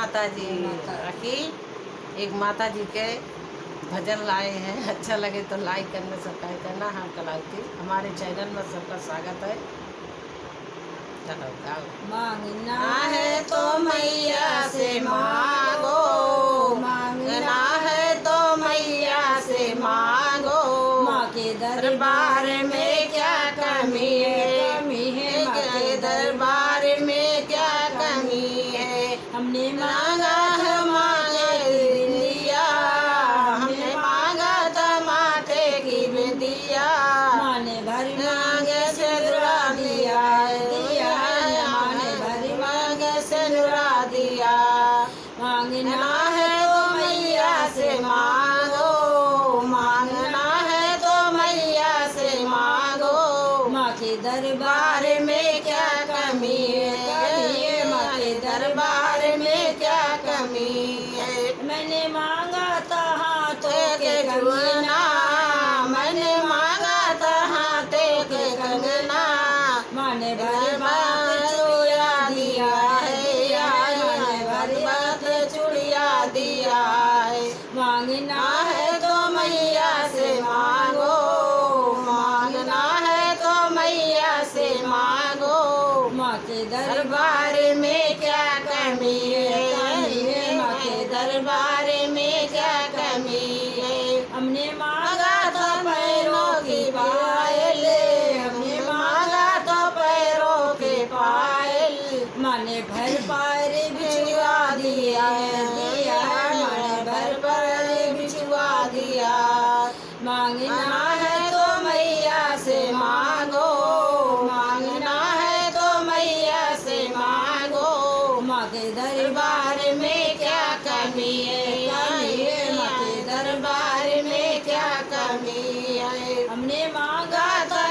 माता जी की एक माता जी के भजन लाए हैं। अच्छा लगे तो लाइक करना, सब्सक्राइब करना। हम कलावती हमारे चैनल में सबका स्वागत है। चलो गाओ। मांगना है तो मैया से मांगो, मांगना है तो मैया से मांगो। माँ के दरबार में क्या कमी है, माँ के दरबार में क्या कमी है। हमने मांगा है मांगे दिया, हमने मांगा था माथे की बिंदिया। माँ ने भरी मांगे से दुरा दिया, माँ ने भरी मांगे से दुरा दिया। मांगना है तो मैया से मांगो, मांगना है तो मैया से मांगो। माँ के दरबार में क्या कमी है, माँ के दरबार में क्या कमी है। मैंने मांगा था हाथों के कंगना, मैंने मांगा था हाथों के कंगना। माँ ने भरी भरी बात चूड़िया दिया है, माँ ने भरी बात चूड़िया दिया है। मांगना है तो मैया से मांगो, मांगना है तो मैया से मांगो। माँ के दरबार में क्या कमी है, माँ के दरबार में क्या कमी है। हमने मांगा तो पैरों की पायल, हमने मांगा तो पैरों के पायल। माँ ने भर पार बिछुआ दिया, माँ ने भर पर बिछुआ दिया। मांगना है तो मैया से मांगो, मांगना है तो मैया से मांगो। माँ के दरबार में क्या कमी है, माँ के दरबार में क्या कमी है। हमने मांगा था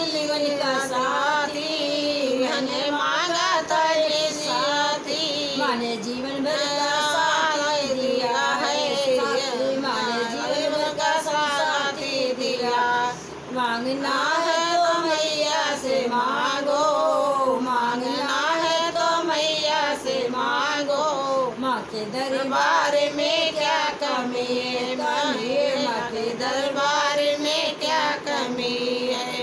जीवन का साथी, हमने मांगा था ये साथी। माँ ने जीवन भर का साथ दिया है, माँ ने जीवन भर का साथी दिया। मांगना है तो मैया से मांगो, मांगना है तो मैया से मांगो। माँ के दरबार में क्या कमी है, माँ के दरबार में क्या कमी है।